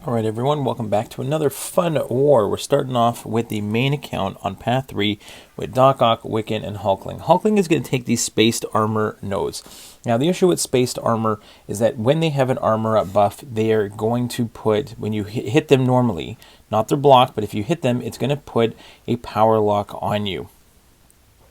Alright everyone, welcome back to another fun war. We're starting off with the main account on Path 3 with Doc Ock, Wiccan, and Hulkling. Hulkling is going to take the Spaced Armor nose. Now the issue with Spaced Armor is that when they have an armor up buff, they are going to put, when you hit them normally, not their block, but if you hit them, it's going to put a power lock on you.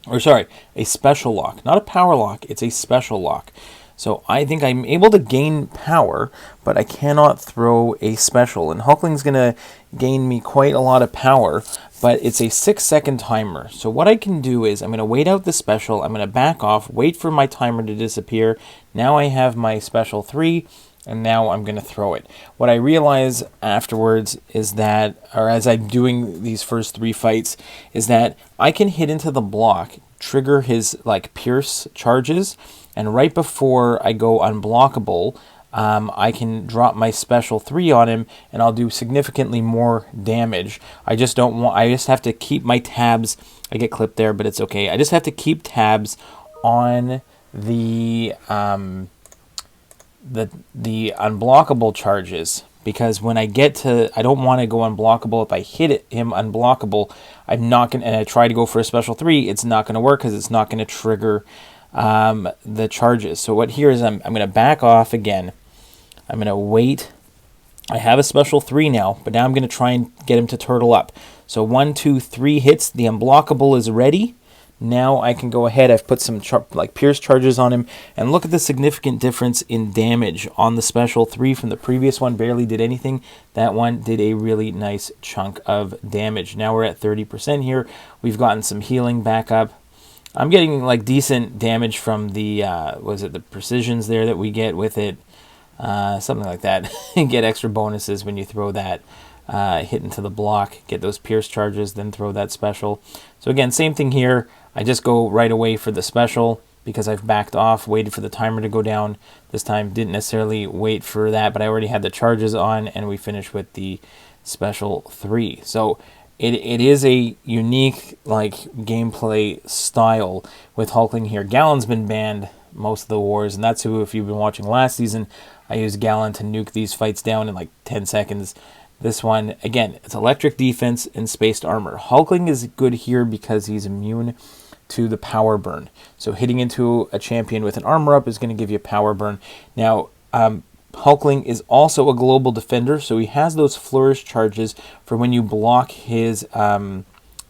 Or sorry, a special lock. Not a power lock, it's a special lock. So I think I'm able to gain power, but I cannot throw a special. And Hulkling's going to gain me quite a lot of power, but it's a 6-second timer. So what I can do is I'm going to wait out the special, I'm going to back off, wait for my timer to disappear. Now I have my special 3, and now I'm going to throw it. What I realize afterwards is that, or as I'm doing these first 3 fights, is that I can hit into the block, trigger his like pierce charges, and right before I go unblockable, I can drop my special 3 on him, and I'll do significantly more damage. I just don't want. I just have to keep my tabs. I get clipped there, but it's okay. I just have to keep tabs on the unblockable charges, because when I get to, I don't want to go unblockable. If I hit him unblockable, I'm not gonna. And I try to go for a special 3, it's not going to work because it's not going to trigger the charges. So what here is I'm going to back off again. I'm going to wait. I have a special 3 now, but now I'm going to try and get him to turtle up. So 1, 2, 3 hits. The unblockable is ready. Now I can go ahead. I've put some like pierce charges on him, and look at the significant difference in damage on the special 3 from the previous one. Barely did anything. That one did a really nice chunk of damage. Now we're at 30% here. We've gotten some healing back up. I'm getting like decent damage from the was it the precisions there that we get with it, something like that. You get extra bonuses when you throw that hit into the block, get those pierce charges, then throw that special. So again, same thing here. I just go right away for the special because I've backed off, waited for the timer to go down. This time didn't necessarily wait for that, but I already had the charges on, and we finished with the special 3. So it is a unique like gameplay style with Hulkling here. Gallon's been banned most of the wars, and that's who, if you've been watching last season, I used Gallon to nuke these fights down in like 10 seconds. This one, again, it's electric defense and spaced armor. Hulkling is good here because he's immune to the power burn. So hitting into a champion with an armor up is going to give you a power burn. Now, Hulkling is also a global defender, so he has those flourish charges for when you block his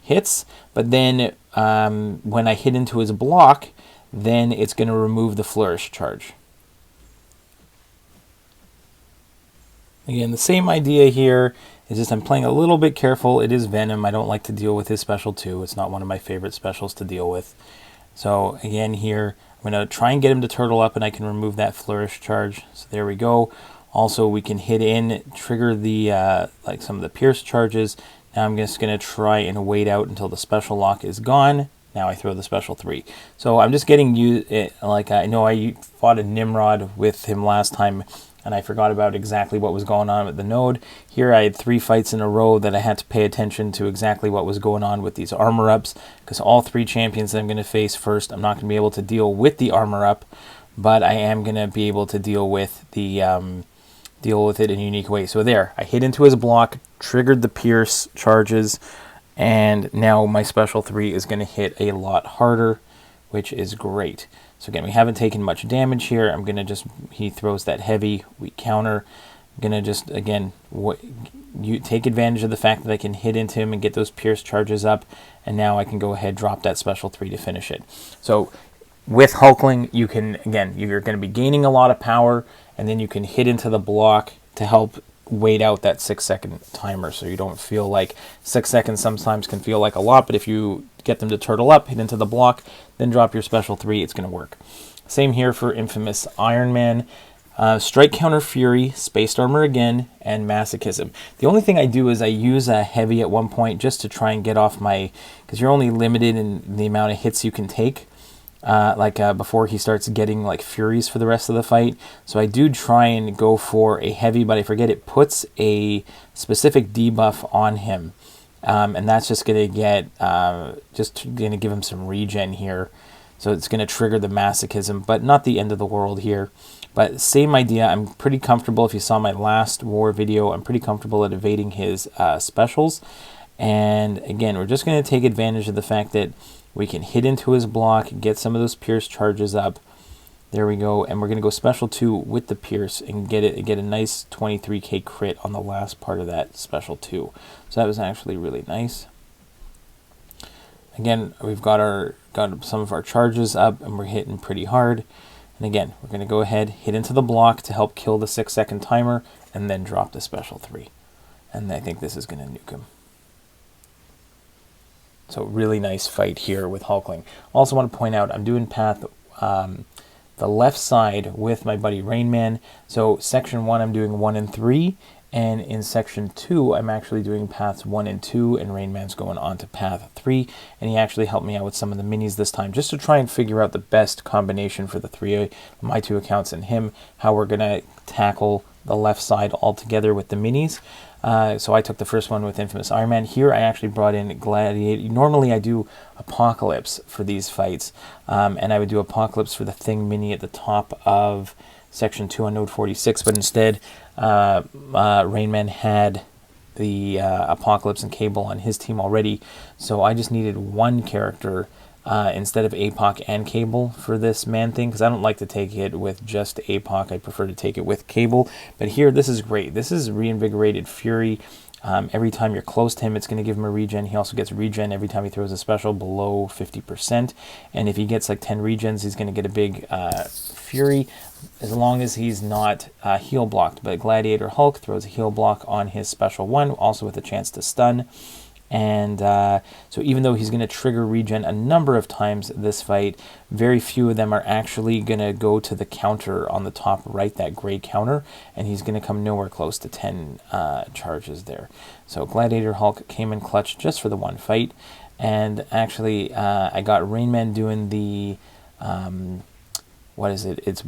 hits, but then when I hit into his block, then it's going to remove the flourish charge. Again, the same idea here. It's just I'm playing a little bit careful. It is Venom. I don't like to deal with his special 2. It's not one of my favorite specials to deal with. So again here, I'm going to try and get him to turtle up, and I can remove that flourish charge. So there we go. Also, we can hit in, trigger the like some of the pierce charges. Now I'm just going to try and wait out until the special lock is gone. Now I throw the special 3. So I'm just getting you like I know I fought a Nimrod with him last time, and I forgot about exactly what was going on with the node. Here I had 3 fights in a row that I had to pay attention to exactly what was going on with these armor ups, because all 3 champions that I'm going to face first, I'm not going to be able to deal with the armor up, but I am going to be able to deal with the deal with it in a unique way. So there, I hit into his block, triggered the pierce charges, and now my special 3 is going to hit a lot harder, which is great. So again, we haven't taken much damage here. I'm going to just, he throws that heavy, we counter. I'm going to just, again, you take advantage of the fact that I can hit into him and get those pierce charges up, and now I can go ahead, drop that special 3 to finish it. So with Hulkling, you can, again, you're going to be gaining a lot of power, and then you can hit into the block to help wait out that 6-second timer, so you don't feel like 6 seconds sometimes can feel like a lot, but if you get them to turtle up, hit into the block, then drop your special 3, it's going to work. Same here for Infamous Iron Man. Strike Counter Fury, Spaced Armor again, and Masochism. The only thing I do is I use a heavy at one point just to try and get off my, because you're only limited in the amount of hits you can take. Before he starts getting like furies for the rest of the fight. So I do try and go for a heavy, but I forget it puts a specific debuff on him. And that's just going to get, just going to give him some regen here. So it's going to trigger the masochism, but not the end of the world here. But same idea. I'm pretty comfortable. If you saw my last war video, I'm pretty comfortable at evading his specials. And again, we're just going to take advantage of the fact that we can hit into his block, get some of those pierce charges up. There we go. And we're going to go special 2 with the pierce and get a nice 23k crit on the last part of that special 2. So that was actually really nice. Again, we've got some of our charges up and we're hitting pretty hard. And again, we're going to go ahead, hit into the block to help kill the 6-second timer and then drop the special 3. And I think this is going to nuke him. So really nice fight here with Hulkling. Also want to point out, I'm doing path the left side with my buddy Rainman. So section 1 I'm doing 1 and 3, and in section 2 I'm actually doing paths 1 and 2, and Rainman's going on to path 3, and he actually helped me out with some of the minis this time, just to try and figure out the best combination for the my 2 accounts and him, how we're gonna tackle the left side all together with the minis. So I took the first one with Infamous Iron Man. Here I actually brought in Gladiator. Normally I do Apocalypse for these fights, and I would do Apocalypse for the Thing mini at the top of section 2 on node 46, but instead Rainman had the Apocalypse and Cable on his team already, so I just needed one character instead of APOC and Cable for this Man-Thing, because I don't like to take it with just APOC. I prefer to take it with Cable. But here, this is great. This is Reinvigorated Fury. Every time you're close to him, it's going to give him a regen. He also gets regen every time he throws a special below 50%. And if he gets like 10 regens, he's going to get a big Fury, as long as he's not heal blocked. But Gladiator Hulk throws a heal block on his special 1, also with a chance to stun. And so even though he's going to trigger regen a number of times this fight, very few of them are actually going to go to the counter on the top right, that gray counter, and he's going to come nowhere close to 10 charges there. So Gladiator Hulk came in clutch just for the one fight. And actually, I got Rainman doing the... what is it? It's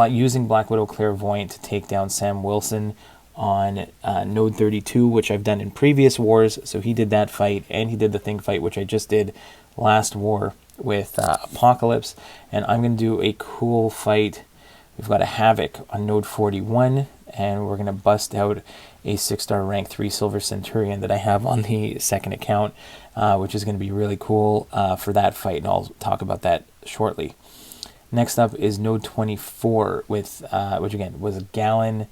using Black Widow Clairvoyant to take down Sam Wilson on node 32, which I've done in previous wars. So he did that fight, and he did the Thing fight, which I just did last war with Apocalypse. And I'm going to do a cool fight. We've got a Havok on node 41, and we're going to bust out a 6-star rank 3 Silver Centurion that I have on the second account, which is going to be really cool for that fight, and I'll talk about that shortly. Next up is node 24, with which again was a Gallon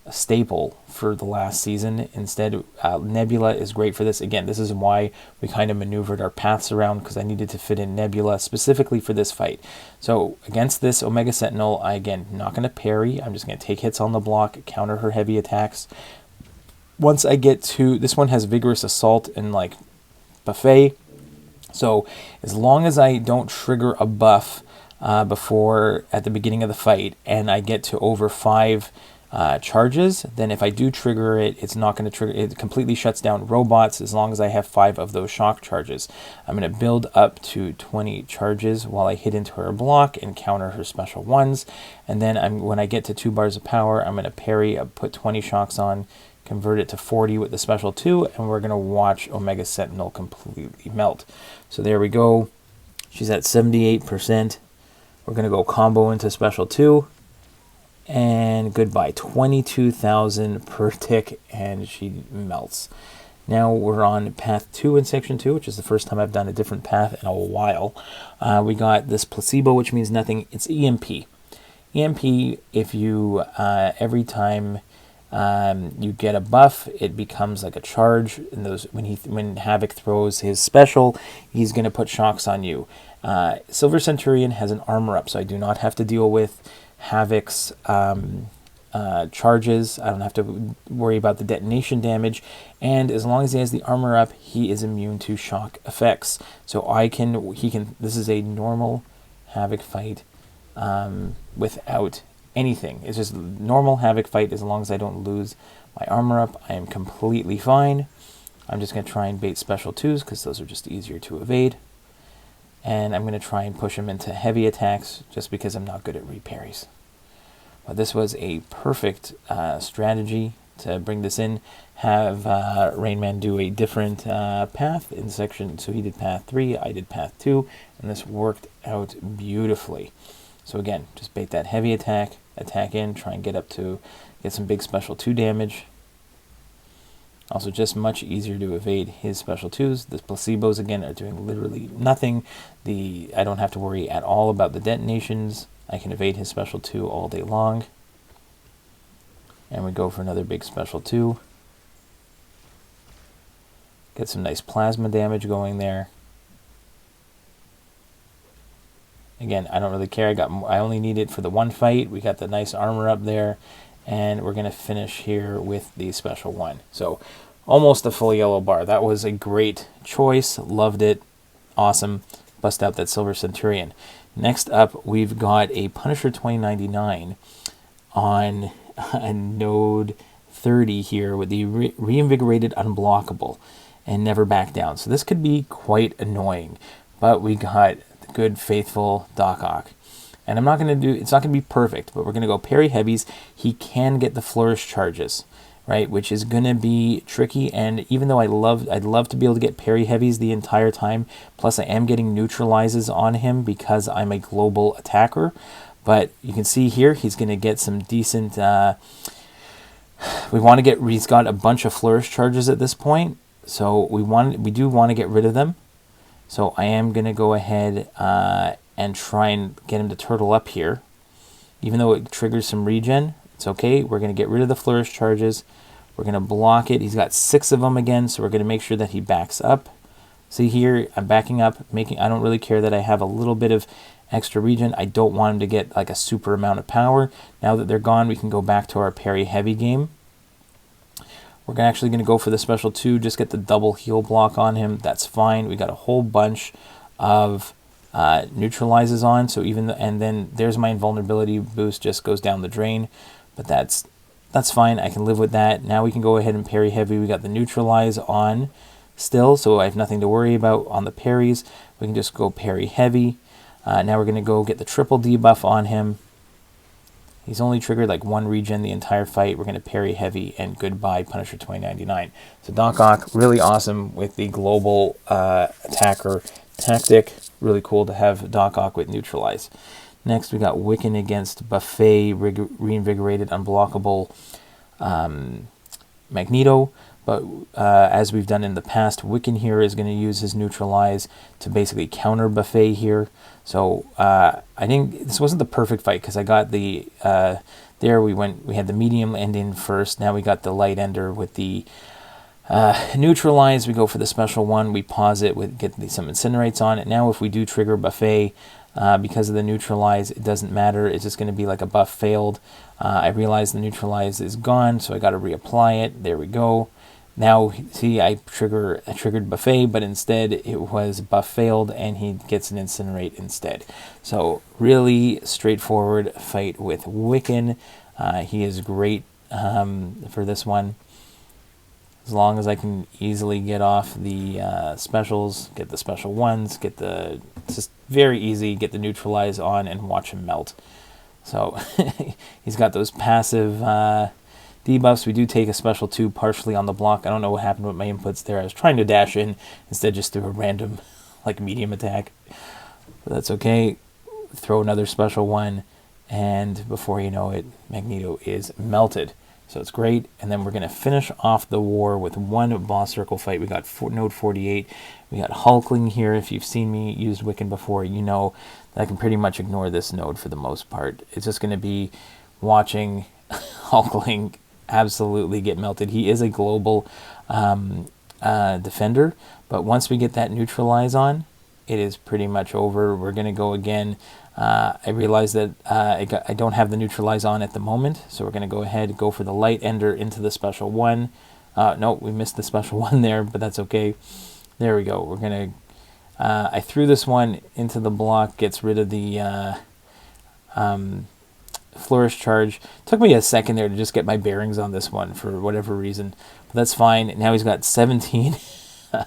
staple for the last season. Instead, Nebula is great for this. Again, this is why we kind of maneuvered our paths around, because I needed to fit in Nebula specifically for this fight. So against this Omega Sentinel, I again not going to parry. I'm just going to take hits on the block, counter her heavy attacks. Once I get to this one, has Vigorous Assault and like Buffet. So as long as I don't trigger a buff before at the beginning of the fight, and I get to over 5 charges, then if I do trigger it, it's not going to trigger. It completely shuts down robots as long as I have 5 of those shock charges. I'm going to build up to 20 charges while I hit into her block and counter her special ones, and then when I get to 2 bars of power, I'm going to parry, put 20 shocks on, convert it to 40 with the special 2, and we're going to watch Omega Sentinel completely melt. So there we go. She's at 78%. We're going to go combo into special 2. And goodbye, 22,000 per tick, and she melts. Now we're on path 2 in section 2, which is the first time I've done a different path in a while. We got this placebo, which means nothing. It's EMP. EMP, if you, every time you get a buff, it becomes like a charge. And when Havok throws his special, he's going to put shocks on you. Silver Centurion has an armor up, so I do not have to deal with Havok's charges. I don't have to worry about the detonation damage, and as long as he has the armor up, he is immune to shock effects. So this is a normal Havok fight without anything. It's just normal Havok fight. As long as I don't lose my armor up, I am completely fine. I'm just going to try and bait special 2s because those are just easier to evade. And I'm going to try and push him into heavy attacks just because I'm not good at reparries. But this was a perfect strategy to bring this in, have Rain Man do a different path in section. So he did path 3, I did path 2, and this worked out beautifully. So again, just bait that heavy attack in, try and get some big special 2 damage. Also just much easier to evade his special 2s. The placebos again are doing literally nothing. I don't have to worry at all about the detonations. I can evade his special 2 all day long. And we go for another big special 2. Get some nice plasma damage going there. Again, I don't really care. I only need it for the one fight. We got the nice armor up there. And we're going to finish here with the special 1. So almost a full yellow bar. That was a great choice. Loved it. Awesome. Bust out that Silver Centurion. Next up, we've got a Punisher 2099 on a node 30 here with the reinvigorated unblockable and never back down. So this could be quite annoying. But we got the good, faithful Doc Ock. And it's not going to be perfect, but we're going to go parry heavies. He can get the flourish charges, right? Which is going to be tricky. And even though I'd love to be able to get parry heavies the entire time, plus I am getting neutralizes on him because I'm a global attacker. But you can see here, he's going to get some decent, he's got a bunch of flourish charges at this point. So we do want to get rid of them. So I am going to go ahead, and try and get him to turtle up here. Even though it triggers some regen, it's okay. We're going to get rid of the flourish charges. We're going to block it. He's got 6 of them again, so we're going to make sure that he backs up. See here, I'm backing up, I don't really care that I have a little bit of extra regen. I don't want him to get like a super amount of power. Now that they're gone, we can go back to our parry heavy game. We're actually going to go for the special 2, just get the double heal block on him. That's fine. We got a whole bunch of neutralizes on, so and then there's my invulnerability boost, just goes down the drain, but that's fine. I can live with that. Now we can go ahead and parry heavy. We got the neutralize on still, so I have nothing to worry about on the parries. We can just go parry heavy. Now we're going to go get the triple debuff on him. He's only triggered like 1 regen the entire fight. We're going to parry heavy, and goodbye Punisher 2099. So Doc Ock, really awesome with the global attacker tactic. Really cool to have Doc Ock with neutralize. Next we got Wiccan against Buffet, reinvigorated, unblockable Magneto. But as we've done in the past, Wiccan here is going to use his neutralize to basically counter Buffet here. So I think this wasn't the perfect fight because I got the we had the medium end in first. Now we got the light ender with the neutralize. We go for the special 1. We pause it, get some incinerates on it. Now if we do trigger Buffet, because of the neutralize, it doesn't matter. It's just going to be like a buff failed. I realize the neutralize is gone, so I got to reapply it. There we go. Now, see, I triggered Buffet, but instead it was buff failed, and he gets an incinerate instead. So really straightforward fight with Wiccan. He is great for this one. As long as I can easily get off the specials, get the special 1s, it's just very easy, get the neutralize on and watch him melt. So he's got those passive debuffs. We do take a special 2 partially on the block. I don't know what happened with my inputs there. I was trying to dash in, instead just threw a random like medium attack. But that's okay. Throw another special 1, and before you know it, Magneto is melted. So it's great. And then we're going to finish off the war with one boss circle fight. We got node 48. We got Hulkling here. If you've seen me use Wiccan before, you know that I can pretty much ignore this node for the most part. It's just going to be watching Hulkling absolutely get melted. He is a global defender, but once we get that neutralize on, it is pretty much over. We're going to go again. I realize that I don't have the neutralize on at the moment, so we're going to go ahead and go for the light ender into the special 1. No, we missed the special 1 there, but that's okay. There we go. We're going to... I threw this one into the block, gets rid of the flourish charge. Took me a second there to just get my bearings on this one for whatever reason, but that's fine. Now he's got 17...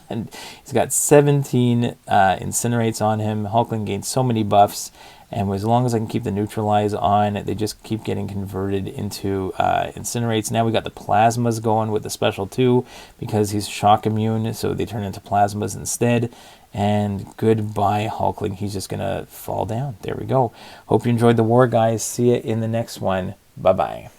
and he's got 17 incinerates on him. Hulkling gains so many buffs, And as long as I can keep the neutralize on, they just keep getting converted into incinerates. Now we got the plasmas going with the special 2 because he's shock immune, so they turn into plasmas instead. And goodbye, Hulkling. He's just going to fall down. There we go. Hope you enjoyed the war, guys. See you in the next one. Bye-bye.